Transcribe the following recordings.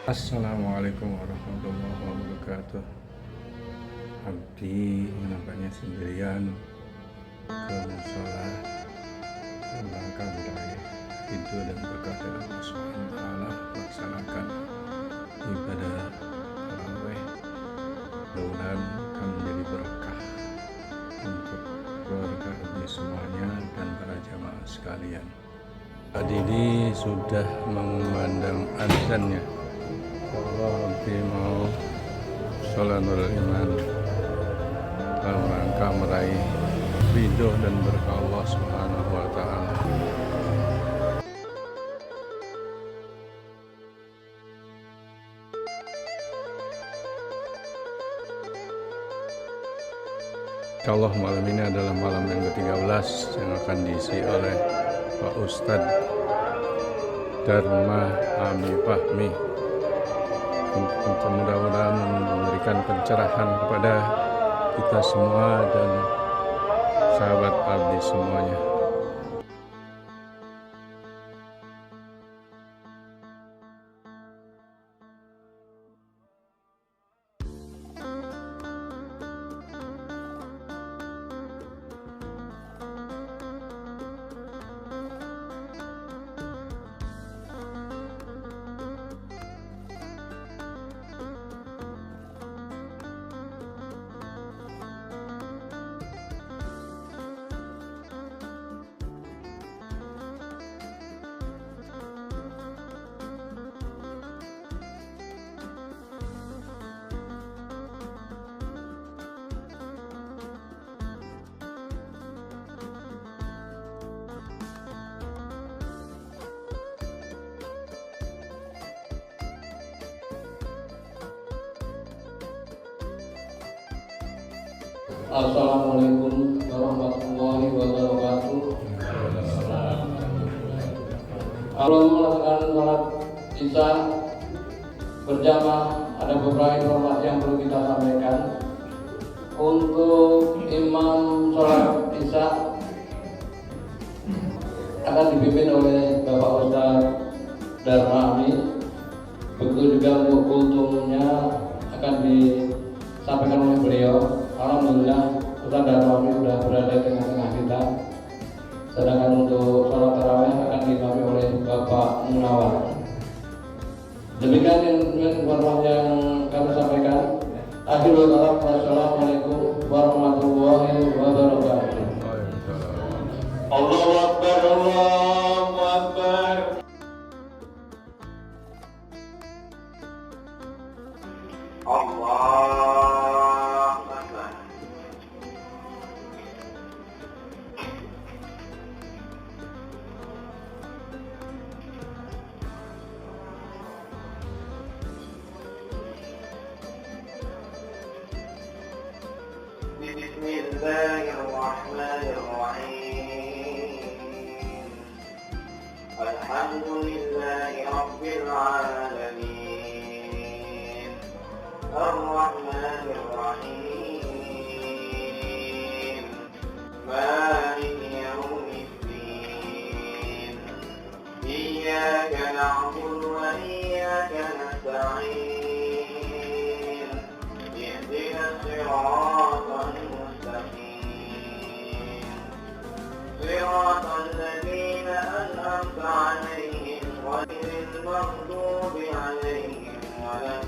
Assalamualaikum warahmatullahi wabarakatuh. Abdi nampaknya sendirian ke musola dalam rangka meraih ridho dan berkah dari Allah Subhanahu wa Ta'ala, melaksanakan ibadah tarawih. Mudah-mudahan akan menjadi berkah untuk keluarga Abdi semuanya dan para jamaah sekalian. Saat ini sudah mengumandang azannya. Allah Abdi mau sholat iman dalam rangka meraih ridho dan berkah Allah Subhanahu wa Ta'ala. Insyaallah malam ini adalah malam yang ke-13 yang akan diisi oleh Pak Ustadz Dharma Ami Fahmi. Mudah-mudahan memberikan pencerahan kepada kita semua dan sahabat Abdi semuanya. Assalamualaikum warahmatullahi wabarakatuh. Kalau melakukan sholat isya berjamaah, ada beberapa informasi yang perlu kita sampaikan. Untuk imam sholat isya akan dipimpin oleh Bapak Ustadz Dharma Ami. Begitu juga untuk kultumnya akan disampaikan oleh beliau. Alhamdulillah Ustadz Dharma Ami sudah berada di tengah-tengah kita. Sedangkan untuk sholat tarawih akan diimami oleh Bapak Munawar. Demikian informasi yang kami sampaikan. Akhirul kalam, wassalamualaikum warahmatullahi wabarakatuh. Allahu Akbar, Allahu Akbar. Allah. Bismillahirrahmanirrahim. Alhamdulillahi rabbil alamin. Ar-Rahmanir Rahim. Maliki yaumiddin. Iyyaka na'budu wa iyyaka nasta'in. Ihdinas siratal صراط الذين أنعمت عليهم غير المغضوب عليهم ولا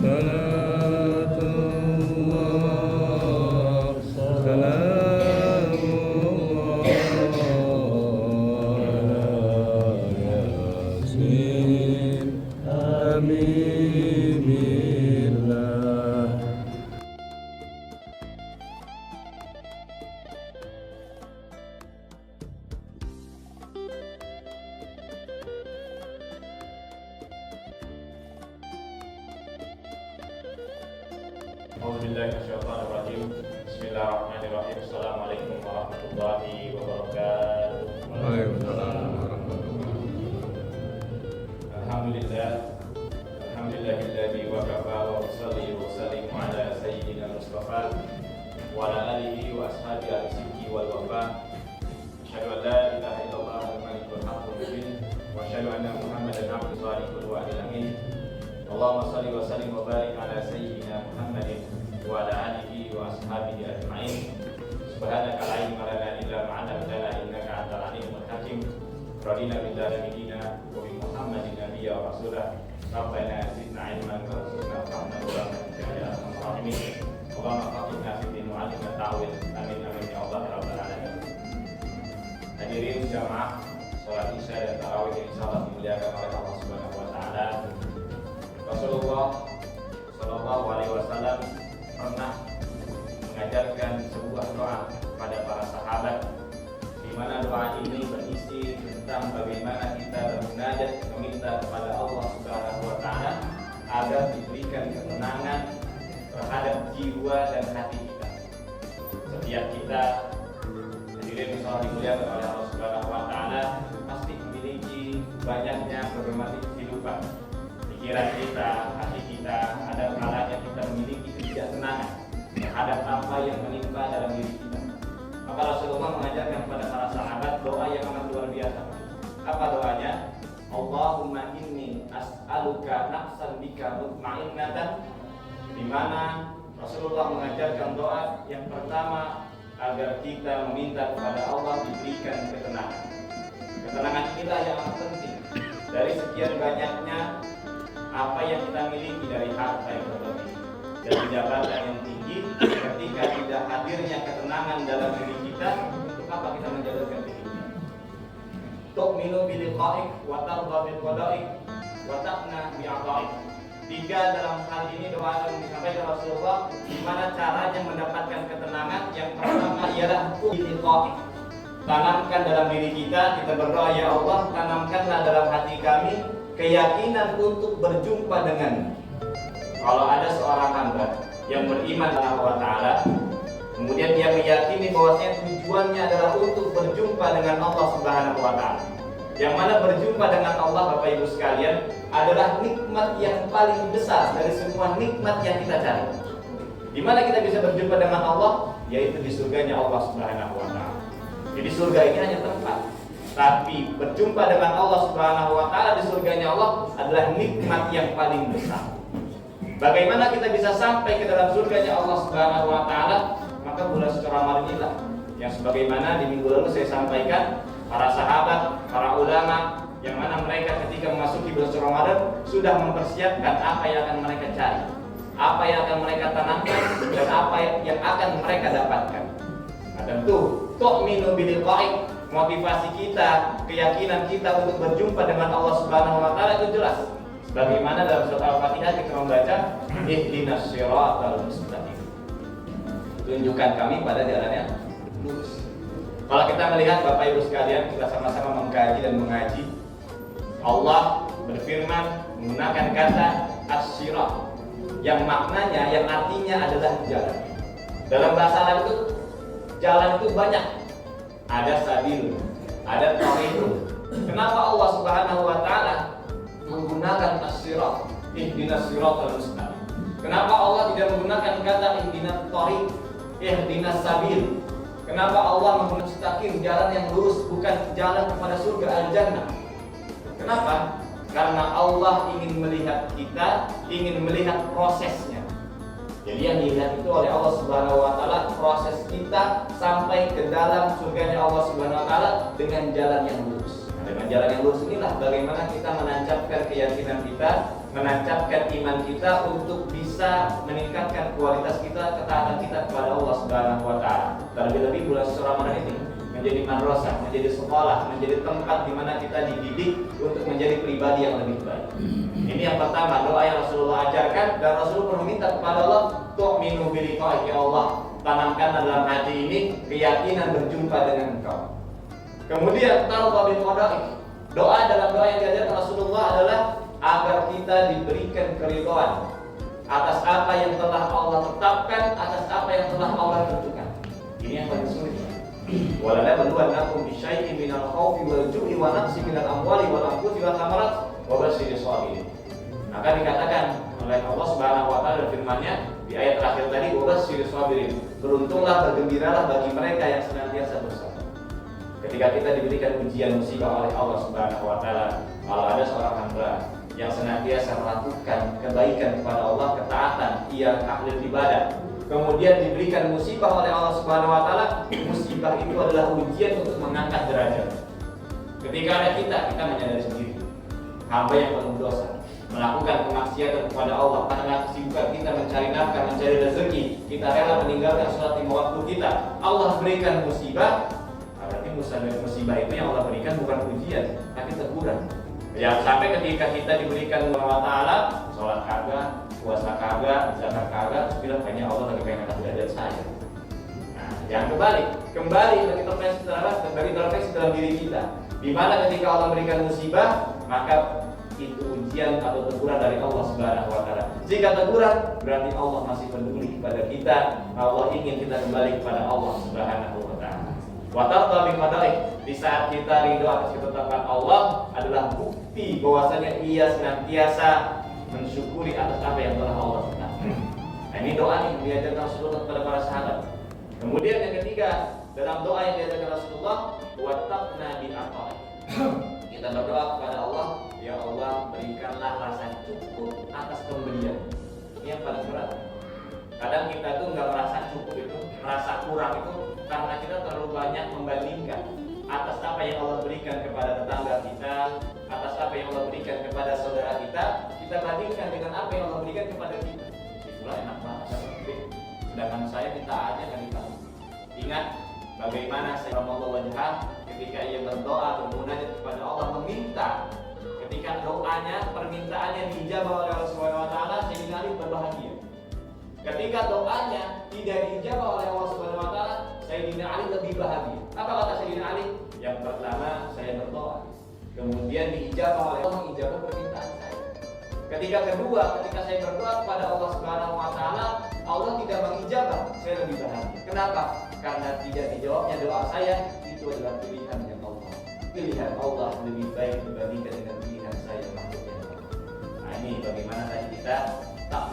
Salatullah Auzubillahi Bismillahirrahmanirrahim. Assalamualaikum warahmatullahi wabarakatuh. Waalaikumsalam warahmatullahi Alhamdulillahilladzi wa kafa wa usalli wa sallim ala sayyidina Mustafa wa ala alihi wa ashabihi al-sidqi wal wafa. Asyhadu an la ilaha illallah al-malikul haqqul mubin wa asyhadu anna Muhammadan abduhu wa rasuluhu wa amin. Allahumma shalli wa sallim wa barik ala sayyidina Muhammadin wa ala alihi wa ashabihi ajma'in. Subhanaka la ilma lana illa ma 'allamtana innaka antal alimul hakim. Radina billahi dina wa bi Muhammadin nabiyya wa rasulah. Rabbana zidna ilman warzuqna fahma ya arhamar rahimin. Allahumma faqihna fid din wa 'allimna ta'wil. Amin amin ya Allah rabbal alamin. Hadirin jamaah salat Isya dan tarawih yang insyaallah dimuliakan oleh Allah Subhanahu wa taala. Rasulullah sallallahu alaihi wasallam pernah mengajarkan sebuah doa kepada para sahabat, di mana doa ini berisi tentang bagaimana kita bermunajat meminta kepada Allah Subhanahu wa taala agar diberikan ketenangan terhadap jiwa dan hati kita. Setiap kita hadirin insyaallah dimuliakan oleh Allah Subhanahu wa taala pasti memiliki banyaknya problematik kehidupan. Pikiran kita, hati kita, ada kalanya kita memiliki ketidaktenangan terhadap apa yang menimpa dalam diri kita. Maka Rasulullah mengajarkan kepada para sahabat doa yang amat luar biasa. Apa doanya? Allahumma inni as'aluka nafsan bika mutmainnatan, di mana Rasulullah mengajarkan doa yang pertama agar kita meminta kepada Allah diberikan ketenangan. Ketenangan inilah yang amat penting. Dari sekian banyaknya apa yang kita miliki, dari harta yang berlebih, dari jabatan yang tinggi, ketika tidak hadirnya ketenangan dalam diri kita, untuk apa kita menjalankan diri kita? Tu'minu biliqa'ik wa tarda bil qada'ik wa taqna bi'ata'ik. Tiga dalam hal ini doa yang disampaikan Rasulullah, di mana caranya mendapatkan ketenangan. Yang pertama ialah biliqa'ik. Tanamkan dalam diri kita berdoa, ya Allah, tanamkanlah dalam hati kami keyakinan untuk berjumpa dengan. Kalau ada seorang hamba yang beriman kepada Allah Ta'ala, kemudian dia meyakini bahwasanya tujuannya adalah untuk berjumpa dengan Allah Subhanahu wa Ta'ala, yang mana berjumpa dengan Allah, Bapak Ibu sekalian, adalah nikmat yang paling besar dari semua nikmat yang kita cari. Di mana kita bisa berjumpa dengan Allah? Yaitu di surganya Allah Subhanahu wa Ta'ala. Jadi surga ini hanya tempat, tapi berjumpa dengan Allah Subhanahu wa taala di surganya Allah adalah nikmat yang paling besar. Bagaimana kita bisa sampai ke dalam surganya Allah Subhanahu wa taala? Maka bulan suci Ramadan inilah yang sebagaimana di minggu lalu saya sampaikan, para sahabat, para ulama, yang mana mereka ketika memasuki bulan suci Ramadan sudah mempersiapkan apa yang akan mereka cari, apa yang akan mereka tanamkan, dan apa yang akan mereka dapatkan. Nah, tentu tu'minu biliqa'ik, motivasi kita, keyakinan kita untuk berjumpa dengan Allah Subhanahu wa taala itu jelas. Sebagaimana dalam surat Al-Fatihah kita membaca ihdinas siratal mustaqim. Tunjukkan kami pada jalan yang lurus. Kalau kita melihat Bapak Ibu sekalian, kita sama-sama mengkaji dan mengaji, Allah berfirman menggunakan kata as-sirat, yang maknanya, yang artinya adalah jalan. Dalam bahasa Arab itu jalan itu banyak. Ada sabil, ada tariqun. Kenapa Allah Subhanahu wa taala menggunakan as-sirat, ihdinas siratal mustaqim? Kenapa Allah tidak menggunakan kata ihdinas tariq, ihdinas sabil? Kenapa Allah menggunakan mustaqim, jalan yang lurus, bukan jalan kepada surga al-jannah? Kenapa? Karena Allah ingin melihat kita, ingin melihat prosesnya. Jadi yang dilihat itu oleh Allah Subhanahu wa taala proses kita sampai ke dalam surganya Allah Subhanahu wa taala dengan jalan yang lurus. Nah, dengan jalan yang lurus inilah bagaimana kita menancapkan keyakinan kita, menancapkan iman kita untuk bisa meningkatkan kualitas kita, ketaatan kita kepada Allah Subhanahu wa taala. Terlebih-lebih bulan suci Ramadan ini menjadi madrasah, menjadi sekolah, menjadi tempat di mana kita dididik untuk menjadi pribadi yang lebih baik. Ini yang pertama, doa yang Rasulullah ajarkan, dan Rasulullah meminta kepada Allah, tu'minu biliqa'ik, ya Allah, tanamkan dalam hati ini keyakinan berjumpa dengan Engkau. Kemudian tarda bil qada'ik. Doa dalam doa yang diajarkan Rasulullah adalah agar kita diberikan keridhaan atas apa yang telah Allah tetapkan atas apa yang telah Allah tentukan. Ini yang paling sulit. Walana berluanakum bisyai'in minal khawfi wal ju'i wa naqsi minal amwali wal anfusi wal thamarat wa basyiris shabirin. Maka dikatakan oleh Allah Subhanahu wa taala dalam firman-Nya di ayat terakhir tadi, wa basyiris shabirin. Beruntunglah, bergembiralah bagi mereka yang senantiasa bersabar. Ketika kita diberikan ujian musibah oleh Allah Subhanahu wa taala, kalau ada seorang hamba yang senantiasa melakukan kebaikan kepada Allah, ketaatan, ia ahli ibadah, kemudian diberikan musibah oleh Allah Subhanahu wa taala, musibah itu adalah ujian untuk mengangkat derajat. Ketika ada kita menyadari sendiri hamba yang penuh dosa, melakukan kemaksiatan kepada Allah karena kesibukan kita mencari nafkah, mencari rezeki, kita rela meninggalkan sholat 5 waktu kita, Allah berikan musibah. Berarti musibah itu yang Allah berikan bukan ujian, tapi teguran. Yang sampai ketika kita diberikan Allah Ta'ala, sholat kagak, puasa kagak, zakat kagak, terus bilang kayaknya Allah lagi pengen angkat derajat saya. Nah, jangan kembali introspeksi dalam diri kita. Di mana ketika Allah berikan musibah, maka itu ujian atau teguran dari Allah Subhanahu wa taala. Jika teguran, berarti Allah masih peduli kepada kita. Allah ingin kita kembali kepada Allah Subhanahu wa taala. Wa tarda bi qada'i, di saat kita ridho atas ketetapan Allah adalah bukti bahwasanya ia senantiasa mensyukuri atas apa yang telah Allah tetapkan. Nah, ini doa yang diajarkan Rasulullah kepada para sahabat. Kemudian yang ketiga, dalam doa yang diajarkan Rasulullah, wattaqna bi aqa'i. Kita berdoa kepada Allah, ya Allah berikanlah rasa cukup atas pemberian. Ini yang paling berat. Kadang kita tuh nggak merasa cukup itu, merasa kurang itu karena kita terlalu banyak membandingkan atas apa yang Allah berikan kepada tetangga kita, atas apa yang Allah berikan kepada saudara kita bandingkan dengan apa yang Allah berikan kepada kita. Itulah enak banget, sedangkan saya minta aja kan kita. Ingat bagaimana saya Allah wajah ketika ia berdoa bermunajat kepada Allah meminta, ketika doanya, permintaannya diijabah oleh Allah Subhanahu wa taala, Sayyidina Ali berbahagia. Ketika doanya tidak diijabah oleh Allah Subhanahu wa taala, Sayyidina Ali lebih bahagia. Apa kata Sayyidina Ali? Yang pertama, saya berdoa, kemudian diijabah oleh Allah, ijabah permintaan saya. Ketika kedua, ketika saya berdoa kepada Allah Subhanahu wa taala, Allah tidak mengijabah, saya lebih bahagia. Kenapa? Karena tidak dijawabnya doa saya, itu adalah pilihannya Allah. Pilihan Allah lebih baik dibandingkan dengan pilihan saya makhluknya. Nah, ini bagaimana tadi kita tak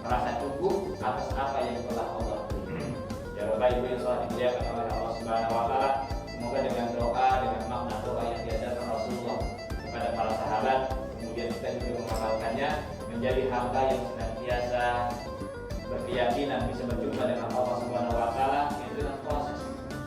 merasa cukup atas apa yang telah Allah berikan. Ya Bapak Ibu yang salat dimuliakan oleh Allah Subhanahu wa taala, semoga dengan doa, dengan makna doa yang diajarkan Rasulullah kepada para sahabat, kemudian kita juga mengamalkannya, menjadi hamba yang senantiasa berkeyakinan bisa berjumpa dengan Allah Subhanahu wa taala. Itu dengan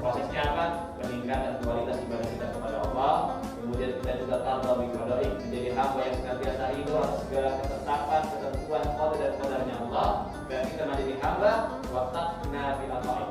prosesnya apa? Peningkatan kualitas ibadah kita kepada Allah. Kemudian kita juga tarda bi qada'i, menjadi hamba yang senantiasa ridho atas segala ketetapan, ketentuan, qada dan qadarnya Allah, dan kita menjadi hamba wattaqna bi aqa'i,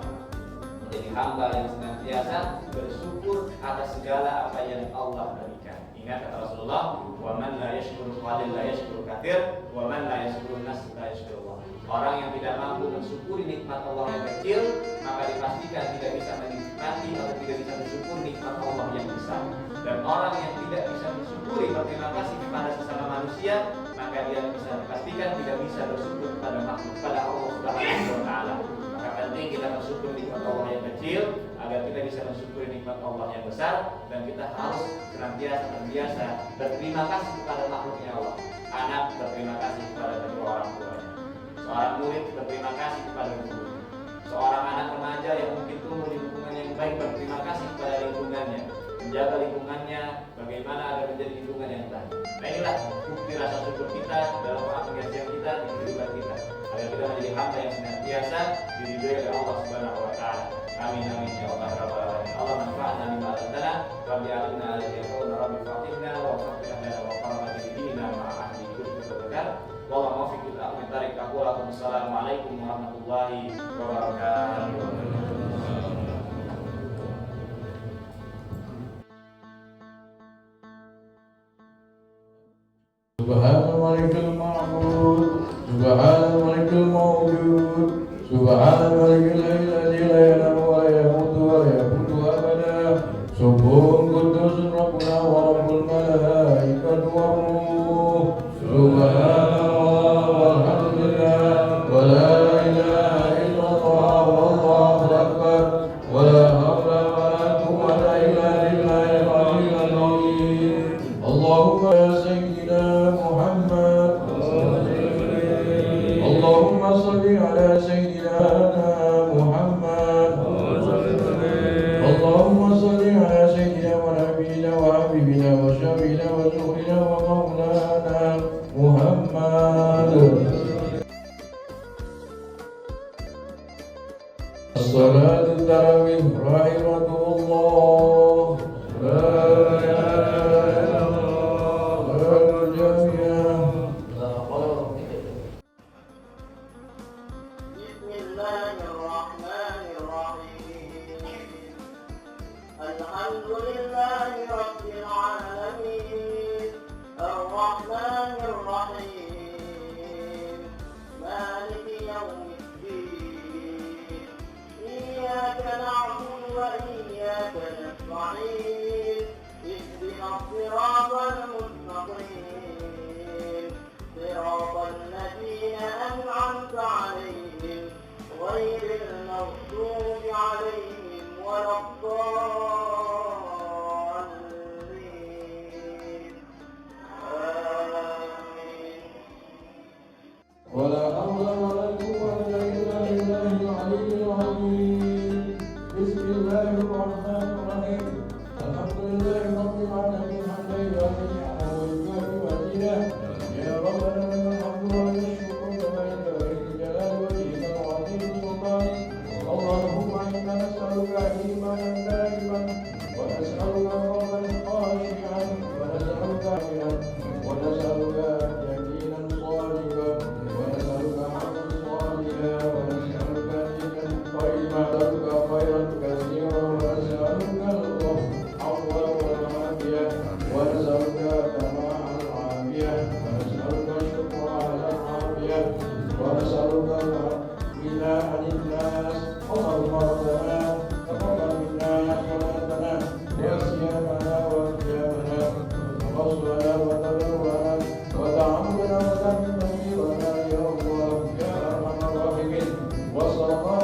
menjadi hamba yang senantiasa bersyukur atas segala apa yang Allah berikan. Ingat kata Rasulullah, wa man la yashkuru qalil la yashkuru katsir, wa man la yashkuru nas la yashkuru Allah. Orang yang tidak mampu mensyukuri nikmat Allah yang kecil, maka dipastikan tidak bisa menikmati atau tidak bisa bersyukur nikmat Allah yang besar. Dan orang yang tidak bisa mensyukuri berterima kasih kepada sesama manusia, maka dia bisa dipastikan tidak bisa bersyukur kepada makhluk, pada Allah Subhanahu wa taala. Maka penting kita bersyukur nikmat Allah yang kecil agar kita bisa mensyukuri nikmat Allah yang besar, dan kita harus senantiasa berterima kasih kepada makhluknya Allah. Anak berterima kasih kepada kedua orang tuanya. Seorang murid berterima kasih kepada gurunya. Seorang anak remaja yang mungkin tumbuh di lingkungan yang baik berterima kasih kepada lingkungannya, menjaga lingkungannya bagaimana agar menjadi lingkungan yang baik. Nah, inilah bukti rasa syukur kita dalam pengabdian kita di kehidupan kita, agar kita menjadi hamba yang senantiasa diridhoi oleh Allah Subhanahu wa taala. Amin amin ya Allah rabbal alamin. Allah manfa'na bima 'allamtana wa bi'alna al-yaquna rabbi fa'inna wa fa'inna wa qarama dinina ma'a ahli kulli berkat. Wallahu muwaffiq ila aqwamit thariq. Assalamualaikum warahmatullahi wabarakatuh. Subhanal malikul ma'bud, subhanal malikul mawjud, subhanal malikul ladzi la yanamu wa la yamutu wa la yamutu abada. Subuhun qudusun rabbuna wa rabbul malaikatu war ruh. Subhanallah walhamdulillah wa la ilaha على سيدنا محمد. اللهم صل على سيدنا ونبينا وحبيبنا وشفينا وزهرنا ومولانا محمد. الصلاة التراويح رحمة الله. لا إله إلا الله الجميع. بسم الله الرحمن الرحيم. الحمد لله رب العالمين الرحمن الرحيم مالك يوم الدين. إياك نعبد وإياك نستعين. اهدنا الصراط المستقيم صراط الذين أنعمت عليهم غير المغضوب عليهم ولا الضالين. آمين. ولا حول ولا قوة إلا بالله العلي العظيم. بسم الله الرحمن الرحيم. الحمد لله رب العالمين حمدا يوافي نعمه ويكافئ مزيده. يا ربنا لك الحمد والشكر كما ينبغي لجلال وجهك وعظيم سلطانك. اللهم إنا نسألك إيمانا دائما ونسألك قلبا خاشعا ونسألك عافيا ونسألك يقينا صادقا ونسألك عملا صالحا ونسألك دينا قيما نسألك خيرا كثيرا ونسألك العفو والعافية ونسألك تمام العافية ونسألك الشكر على العافية ونسألك الغنى عن الناس. اللهم ربنا تقبل منا صلاتنا وصيامنا وقيامنا وصلنا وتبرعنا وتعاملنا وتكبيرنا يا الله يا ارحم الراحمين. وصلى الله